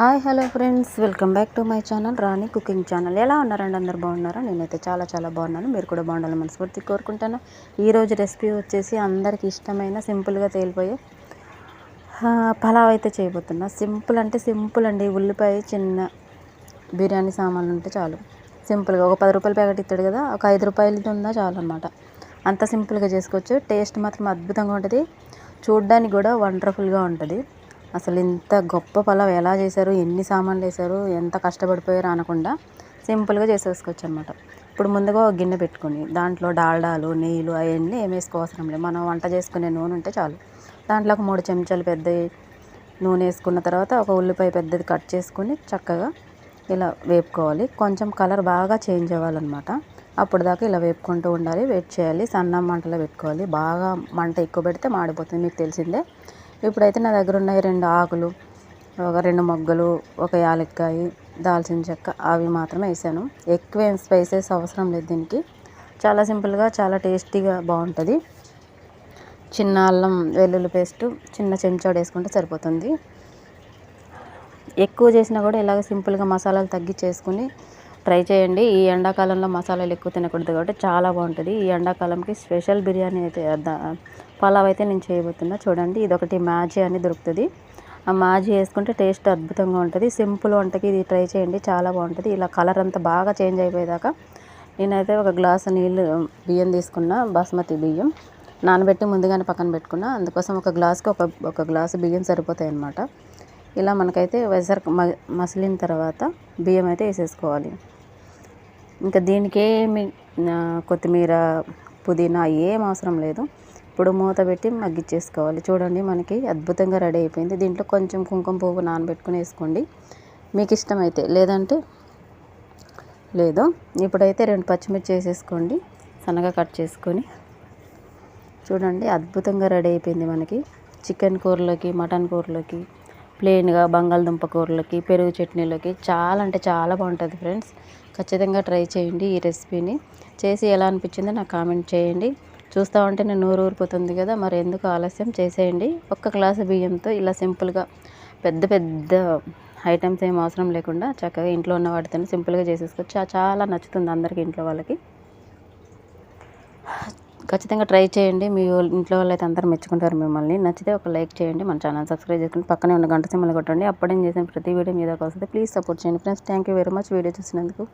Hi hello friends, welcome back to my channel Rani cooking channel. ఎలా ఉన్నారండి? అందరు బాగున్నారా? నేనైతే చాలా బాగున్నాను. మీరు కూడా బాగుండాలని మనస్ఫూర్తి కోరుకుంటాను. ఈరోజు రెసిపీ వచ్చేసి అందరికి ఇష్టమైన సింపుల్గా తేలిపోయే పలావ్ అయితే చేయబోతున్నా. సింపుల్ అంటే సింపుల్ అండి. ఉల్లిపాయ, చిన్న బిర్యానీ సామాన్లు ఉంటే చాలు. సింపుల్గా ఒక 10 రూపాయల ప్యాకెట్ ఇస్తాడు కదా, ఒక 5 రూపాయలది ఉన్నా చాలు అనమాట. అంత సింపుల్గా చేసుకోవచ్చు. టేస్ట్ మాత్రం అద్భుతంగా ఉంటుంది. చూడ్డానికి కూడా వండర్ఫుల్గా ఉంటుంది. అసలు ఇంత గొప్ప పలావ్ ఎలా చేశారు, ఎన్ని సామాన్లు వేశారు, ఎంత కష్టపడిపోయారు అనకుండా సింపుల్గా చేసేసుకోవచ్చు అనమాట. ఇప్పుడు ముందుగా ఒక గిన్నె పెట్టుకొని దాంట్లో డాల్డాలు, నెయ్యిలు అవన్నీ ఏం వేసుకోవసరం లేదు. మనం వంట చేసుకునే నూనె ఉంటే చాలు. దాంట్లో ఒక 3 చెంచాలు పెద్దవి నూనె వేసుకున్న తర్వాత ఒక ఉల్లిపాయ పెద్దది కట్ చేసుకుని చక్కగా ఇలా వేపుకోవాలి. కొంచెం కలర్ బాగా చేంజ్ అవ్వాలన్నమాట. అప్పుడు దాకా ఇలా వేపుకుంటూ ఉండాలి. వెయిట్ చేయాలి. సన్న మంటలో పెట్టుకోవాలి. బాగా మంట ఎక్కువ పెడితే మాడిపోతుంది, మీకు తెలిసిందే. ఇప్పుడైతే నా దగ్గర ఉన్నాయి 2 ఆకులు, ఒక 2 మొగ్గలు, ఒక యాలక్కాయ, దాల్చిన చెక్క, అవి మాత్రమే వేసాను. ఎక్కువ ఏం స్పైసెస్ అవసరం లేదు దీనికి. చాలా సింపుల్గా చాలా టేస్టీగా బాగుంటుంది. చిన్న అల్లం వెల్లుల్లి పేస్టు చిన్న చెంచాడు వేసుకుంటే సరిపోతుంది. ఎక్కువ చేసినా కూడా ఇలాగ సింపుల్గా మసాలాలు తగ్గించేసుకుని ట్రై చేయండి. ఈ ఎండాకాలంలో మసాలాలు ఎక్కువ తినకూడదు కాబట్టి చాలా బాగుంటుంది. ఈ ఎండాకాలంకి స్పెషల్ బిర్యానీ అయితే పలావ్ అయితే నేను చేయబోతున్నా. చూడండి, ఇదొకటి మ్యాజీ అని దొరుకుతుంది. ఆ మ్యాజీ వేసుకుంటే టేస్ట్ అద్భుతంగా ఉంటుంది. సింపుల్ వంటకి ఇది ట్రై చేయండి, చాలా బాగుంటుంది. ఇలా కలర్ అంతా బాగా చేంజ్ అయిపోయేదాకా నేనైతే ఒక గ్లాసు బియ్యం తీసుకున్నా. బాస్మతి బియ్యం నానబెట్టి ముందుగానే పక్కన పెట్టుకున్నా. అందుకోసం ఒక గ్లాసుకి ఒక గ్లాసు బియ్యం సరిపోతాయి అన్నమాట. ఇలా మనకైతే వెసర్ మసిలిన తర్వాత బియ్యం అయితే వేసేసుకోవాలి. ఇంకా దీనికి ఏమి కొత్తిమీర, పుదీనా ఏం అవసరం లేదు. ఇప్పుడు మూత పెట్టి మగ్గిచ్చేసుకోవాలి. చూడండి, మనకి అద్భుతంగా రెడీ అయిపోయింది. దీంట్లో కొంచెం కుంకుమ పువ్వు నానబెట్టుకుని వేసుకోండి మీకు ఇష్టమైతే, లేదంటే లేదు. ఇప్పుడైతే 2 పచ్చిమిర్చి వేసేసుకోండి సన్నగా కట్ చేసుకొని. చూడండి, అద్భుతంగా రెడీ అయిపోయింది మనకి. చికెన్ కూరలోకి, మటన్ కూరలోకి, ప్లెయిన్గా బంగాళదుంప కూరలోకి, పెరుగు చట్నీలోకి చాలా అంటే చాలా బాగుంటుంది ఫ్రెండ్స్. ఖచ్చితంగా ట్రై చేయండి ఈ రెసిపీని. చేసి ఎలా అనిపించిందో నాకు కామెంట్ చేయండి. చూస్తూ ఉంటే నేను నోరు ఊరిపోతుంది కదా, మరి ఎందుకు ఆలస్యం, చేసేయండి. ఒక్క గ్లాసు బియ్యంతో ఇలా సింపుల్గా పెద్ద ఐటమ్స్ ఏం అవసరం లేకుండా చక్కగా ఇంట్లో ఉన్న వాటితో సింపుల్గా చేసేసుకోవచ్చు. చాలా నచ్చుతుంది అందరికీ, ఇంట్లో వాళ్ళకి. ఖచ్చితంగా ట్రై చేయండి. మీ ఇంట్లో వాళ్ళు అయితే అందరూ మెచ్చుకుంటారు మిమ్మల్ని. నచ్చితే ఒక లైక్ చేయండి, మన ఛానల్ సబ్స్క్రైబ్ చేసుకుని పక్కనే ఉన్న గంట సింబల్ కొట్టండి. అప్పుడే నేను చేసిన ప్రతి వీడియో మీద వస్తుంది. ప్లీజ్ సపోర్ట్ చేయండి friends. Thank you very much video చూసినందుకు.